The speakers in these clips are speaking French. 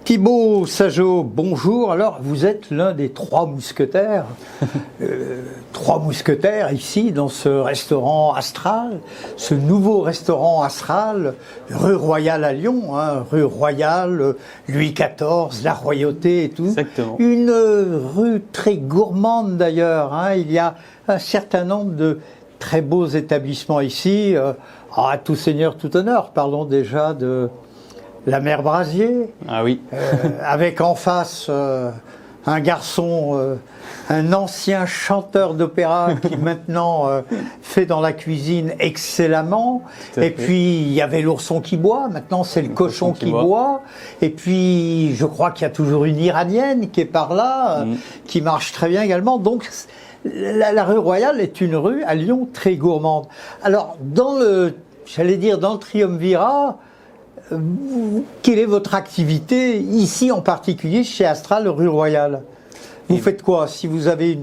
Thibaut Sageot, bonjour. Alors, vous êtes l'un des trois mousquetaires. Trois mousquetaires ici, dans ce restaurant Astral, ce nouveau restaurant Astral, rue Royale à Lyon, hein, rue Royale, Louis XIV, la royauté et tout. Exactement. Une rue très gourmande d'ailleurs. Hein. Il y a un certain nombre de très beaux établissements ici. À tout seigneur, tout honneur. Parlons déjà de la mère Brasier. Ah oui. Avec en face un garçon, un ancien chanteur d'opéra qui maintenant fait dans la cuisine excellemment. Et puis il y avait l'ourson qui boit, maintenant c'est le cochon qui boit. Et puis je crois qu'il y a toujours une Iranienne qui est par là, qui marche très bien également. Donc la rue Royale est une rue à Lyon très gourmande. Alors dans le triumvirat, quelle est votre activité ici en particulier chez Astral rue Royale? Vous faites quoi? Si vous avez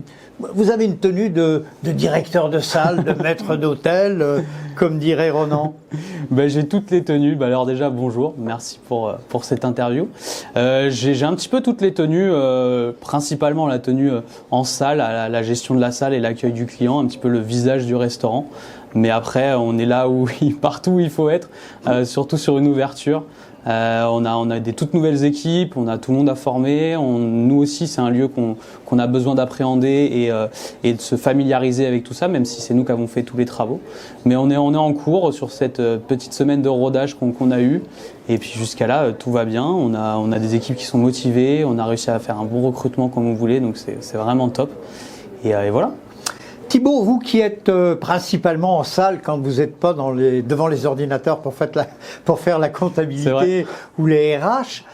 une tenue de directeur de salle, de maître d'hôtel, comme dirait Ronan. J'ai toutes les tenues. Alors déjà bonjour, merci pour cette interview. J'ai un petit peu toutes les tenues, principalement la tenue en salle, la gestion de la salle et l'accueil du client, un petit peu le visage du restaurant. Mais après, on est là partout où il faut être, surtout sur une ouverture. On a des toutes nouvelles équipes, on a tout le monde à former. Nous aussi, c'est un lieu qu'on a besoin d'appréhender et de se familiariser avec tout ça, même si c'est nous qui avons fait tous les travaux. Mais on est en cours sur cette petite semaine de rodage qu'on a eue. Et puis jusqu'à là, tout va bien. On a des équipes qui sont motivées, on a réussi à faire un bon recrutement comme vous voulez, donc c'est vraiment top. Et voilà. Thibaut, vous qui êtes principalement en salle quand vous n'êtes pas devant les ordinateurs pour faire la comptabilité ou les RH,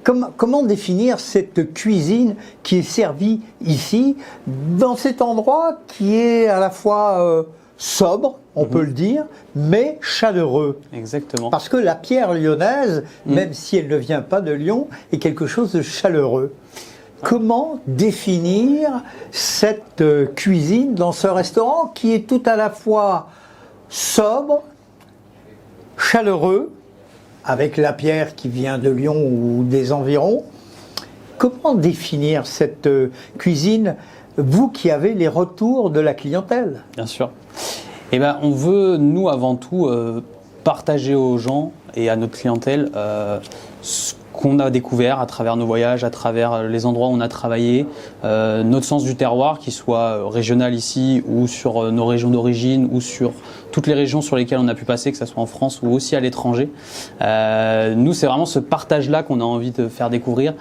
comment définir cette cuisine qui est servie ici, dans cet endroit qui est à la fois sobre, on peut le dire, mais chaleureux? Exactement. Parce que la pierre lyonnaise, même si elle ne vient pas de Lyon, est quelque chose de chaleureux. Comment définir cette cuisine dans ce restaurant qui est tout à la fois sobre, chaleureux, avec la pierre qui vient de Lyon ou des environs? Comment définir cette cuisine, vous qui avez les retours de la clientèle? Bien sûr. On veut, nous, avant tout, partager aux gens et à notre clientèle ce qu'on a découvert à travers nos voyages, à travers les endroits où on a travaillé, notre sens du terroir, qu'il soit régional ici ou sur nos régions d'origine ou sur toutes les régions sur lesquelles on a pu passer, que ce soit en France ou aussi à l'étranger. Nous, c'est vraiment ce partage-là qu'on a envie de faire découvrir.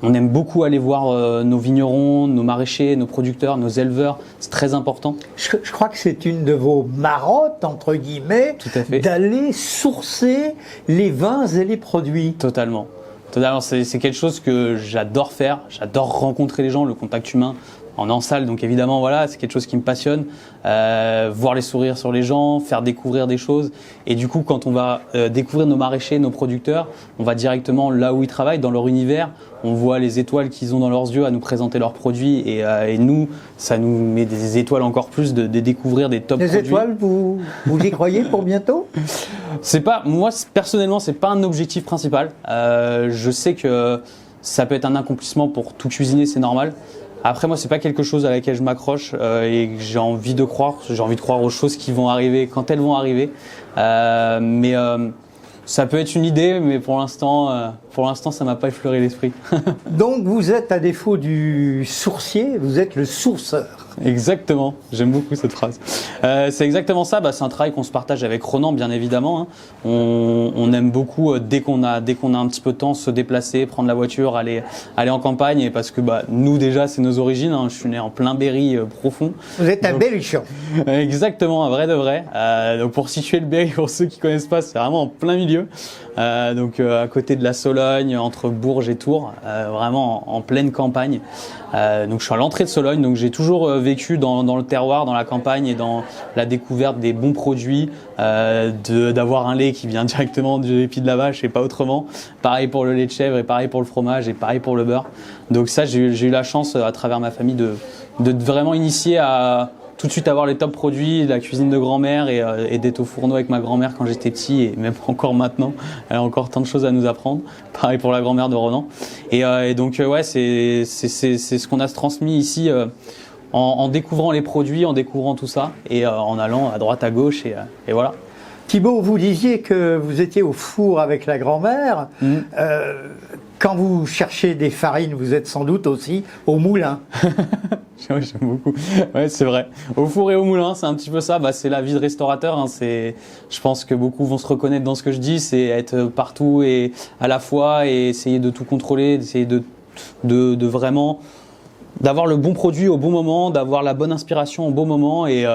On aime beaucoup aller voir nos vignerons, nos maraîchers, nos producteurs, nos éleveurs. C'est très important. Je crois que c'est une de vos marottes, entre guillemets, d'aller sourcer les vins et les produits. Totalement. C'est quelque chose que j'adore faire. J'adore rencontrer les gens, le contact humain. On est en salle, donc évidemment, voilà, c'est quelque chose qui me passionne. Voir les sourires sur les gens, faire découvrir des choses. Et du coup, quand on va découvrir nos maraîchers, nos producteurs, on va directement là où ils travaillent, dans leur univers. On voit les étoiles qu'ils ont dans leurs yeux à nous présenter leurs produits. Et nous, ça nous met des étoiles encore plus de découvrir des top produits. Des étoiles, vous y croyez pour bientôt? Moi, personnellement, c'est pas un objectif principal. Je sais que ça peut être un accomplissement pour tout cuisinier, c'est normal. Après, moi, c'est pas quelque chose à laquelle je m'accroche et que j'ai envie de croire. J'ai envie de croire aux choses qui vont arriver quand elles vont arriver. Ça peut être une idée, mais pour l'instant, ça m'a pas effleuré l'esprit. Donc, vous êtes, à défaut du sourcier, vous êtes le sourceur. Exactement, j'aime beaucoup cette phrase. C'est exactement ça, c'est un travail qu'on se partage avec Ronan, bien évidemment. Hein. On aime beaucoup, dès qu'on a un petit peu de temps, se déplacer, prendre la voiture, aller en campagne, et parce que nous déjà, c'est nos origines. Hein. Je suis né en plein Berry profond. Vous êtes un Berrichon. Exactement, un vrai de vrai. Donc pour situer le Berry, pour ceux qui connaissent pas, c'est vraiment en plein milieu. Donc à côté de la Sologne, entre Bourges et Tours, vraiment en pleine campagne. Donc je suis à l'entrée de Sologne, donc j'ai toujours vécu dans le terroir, dans la campagne et dans la découverte des bons produits, d'avoir un lait qui vient directement du pied de la vache et pas autrement. Pareil pour le lait de chèvre et pareil pour le fromage et pareil pour le beurre. Donc ça, j'ai eu la chance à travers ma famille de vraiment initier à tout de suite avoir les top produits, la cuisine de grand-mère et d'être au fourneau avec ma grand-mère quand j'étais petit et même encore maintenant. Elle a encore tant de choses à nous apprendre. Pareil pour la grand-mère de Ronan. Et donc ouais, c'est ce qu'on a transmis ici en découvrant les produits, en découvrant tout ça et en allant à droite, à gauche et voilà. Thibaut, vous disiez que vous étiez au four avec la grand-mère. Quand vous cherchez des farines, vous êtes sans doute aussi au moulin. Oui, j'aime beaucoup. Ouais, c'est vrai. Au four et au moulin, c'est un petit peu ça. Bah, c'est la vie de restaurateur. Hein. Je pense que beaucoup vont se reconnaître dans ce que je dis. C'est être partout et à la fois et essayer de tout contrôler, d'essayer de vraiment d'avoir le bon produit au bon moment, d'avoir la bonne inspiration au bon moment et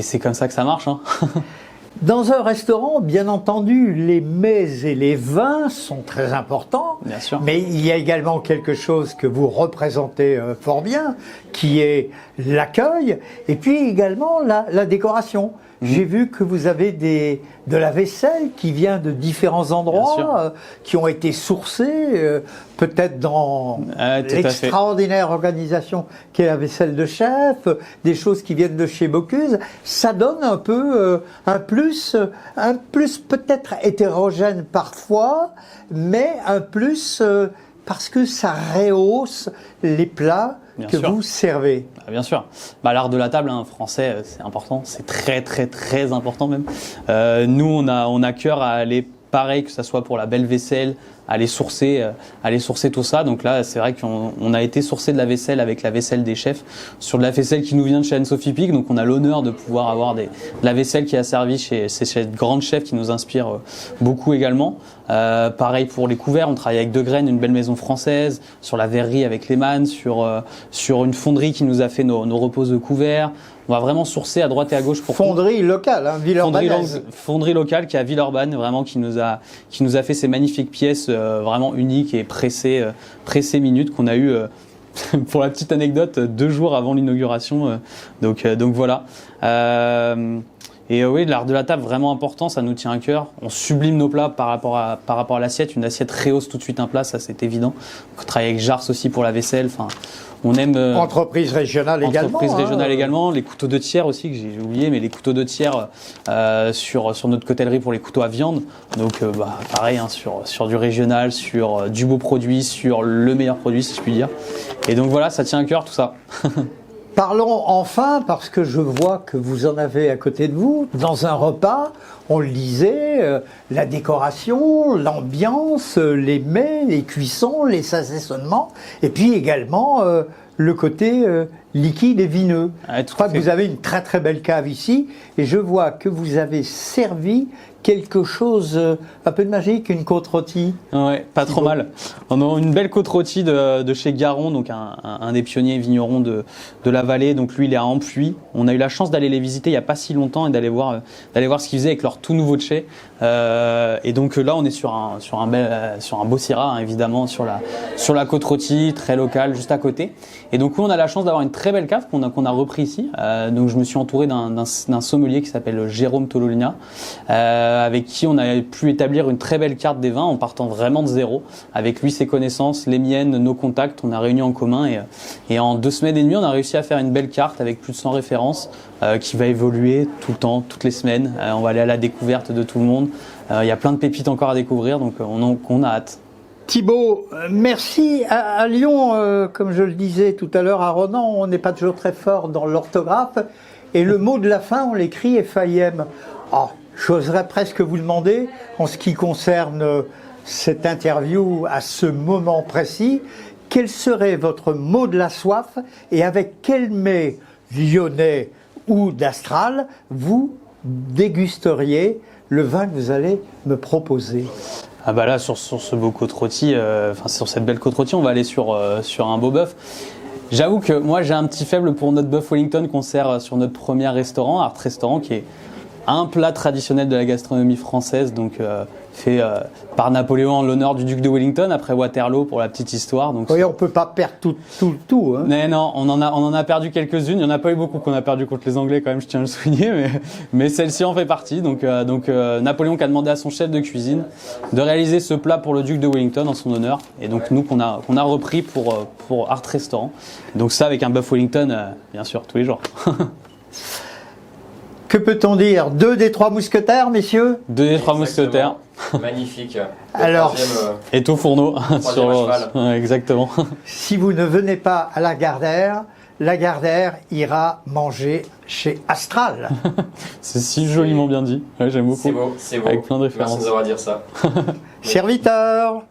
c'est comme ça que ça marche. Hein. Dans un restaurant, bien entendu, les mets et les vins sont très importants. Bien sûr. Mais il y a également quelque chose que vous représentez fort bien, qui est l'accueil et puis également la décoration. J'ai vu que vous avez de la vaisselle qui vient de différents endroits, qui ont été sourcés, peut-être dans l'extraordinaire organisation qu'est la vaisselle de chef, des choses qui viennent de chez Bocuse. Ça donne un peu un plus peut-être hétérogène parfois, mais un plus parce que ça rehausse les plats vous servez. Bien sûr. Bah, l'art de la table, hein, français, c'est important. C'est très, très, très important même. Nous, on a cœur à aller pareil, que ça soit pour la belle vaisselle, aller sourcer tout ça. Donc là, c'est vrai qu'on a été sourcer de la vaisselle avec la vaisselle des chefs sur de la vaisselle qui nous vient de chez Anne-Sophie Pic. Donc on a l'honneur de pouvoir avoir de la vaisselle qui a servi chez cette grande chef qui nous inspire beaucoup également. Pareil pour les couverts, on travaille avec De Graines, une belle maison française, sur la verrerie avec Lehmann, sur une fonderie qui nous a fait nos reposes de couverts. On va vraiment sourcer à droite et à gauche pour fonderie locale, hein, Villeurbanne. Fonderie locale qui est à Villeurbanne, vraiment qui nous a fait ces magnifiques pièces vraiment uniques et pressées minutes qu'on a eu pour la petite anecdote 2 jours avant l'inauguration. Donc voilà. Et oui, l'art de la table vraiment important, ça nous tient à cœur. On sublime nos plats par rapport à l'assiette. Une assiette rehausse tout de suite un plat, ça c'est évident. On travaille avec Jars aussi pour la vaisselle. Enfin, on aime entreprise régionale également. Les couteaux de tiers aussi que j'ai oublié, mais les couteaux de tiers sur notre cotellerie pour les couteaux à viande. Donc pareil hein, sur du régional, sur du beau produit, sur le meilleur produit si je puis dire. Et donc voilà, ça tient à cœur tout ça. Parlons enfin, parce que je vois que vous en avez à côté de vous, dans un repas, on le disait, la décoration, l'ambiance, les mets, les cuissons, les assaisonnements, et puis également le côté liquide et vineux. Je crois que vous avez une très très belle cave ici, et je vois que vous avez servi quelque chose un peu de magique, une côte rôtie. Ouais, pas trop mal. On a une belle côte rôtie de chez Garon, donc un des pionniers vignerons de la vallée. Donc lui, il est à Ampuis. On a eu la chance d'aller les visiter il y a pas si longtemps et d'aller voir ce qu'ils faisaient avec leur tout nouveau chai. Et donc là, on est sur un beau Syrah, hein, évidemment, sur la côte rôtie, très locale, juste à côté. Et donc on a la chance d'avoir une très belle cave qu'on a repris ici. Donc je me suis entouré d'un sommelier qui s'appelle Jérôme Tololina. Avec qui on a pu établir une très belle carte des vins en partant vraiment de zéro. Avec lui, ses connaissances, les miennes, nos contacts, on a réuni en commun et en 2 semaines et demie, on a réussi à faire une belle carte avec plus de 100 références qui va évoluer tout le temps, toutes les semaines. On va aller à la découverte de tout le monde. Il y a plein de pépites encore à découvrir, donc on a hâte. Thibaut, merci. À Lyon, comme je le disais tout à l'heure à Ronan, on n'est pas toujours très fort dans l'orthographe et le mot de la fin, on l'écrit FAIM. J'oserais presque vous demander, en ce qui concerne cette interview à ce moment précis, quel serait votre mot de la soif et avec quel mets lyonnais ou d'Astral vous dégusteriez le vin que vous allez me proposer? Ah bah là, sur ce beau côte rôti, sur cette belle côte rôti, on va aller sur un beau bœuf. J'avoue que moi, j'ai un petit faible pour notre bœuf Wellington qu'on sert sur notre premier restaurant, Art Restaurant, qui est un plat traditionnel de la gastronomie française, donc fait par Napoléon en l'honneur du duc de Wellington après Waterloo pour la petite histoire. Donc Oui, on peut pas perdre tout. Hein. mais non, on en a perdu quelques-unes. Il n'y en a pas eu beaucoup qu'on a perdu contre les Anglais quand même, je tiens à le souligner, mais celle-ci en fait partie. Donc Napoléon qui a demandé à son chef de cuisine de réaliser ce plat pour le duc de Wellington en son honneur, et donc nous qu'on a repris pour Art Restaurant. Donc ça avec un bœuf Wellington, bien sûr, tous les jours. Que peut-on dire? 2 des 3 mousquetaires, messieurs? 2 des 3 mousquetaires. Magnifique. Alors, Et au fourneau. troisième à cheval. Ouais, exactement. si vous ne venez pas à Lagardère ira manger chez Astral. C'est si joliment bien dit. Ouais, j'aime beaucoup. C'est beau. Avec plein de références. Merci de nous avoir dit ça. Serviteur.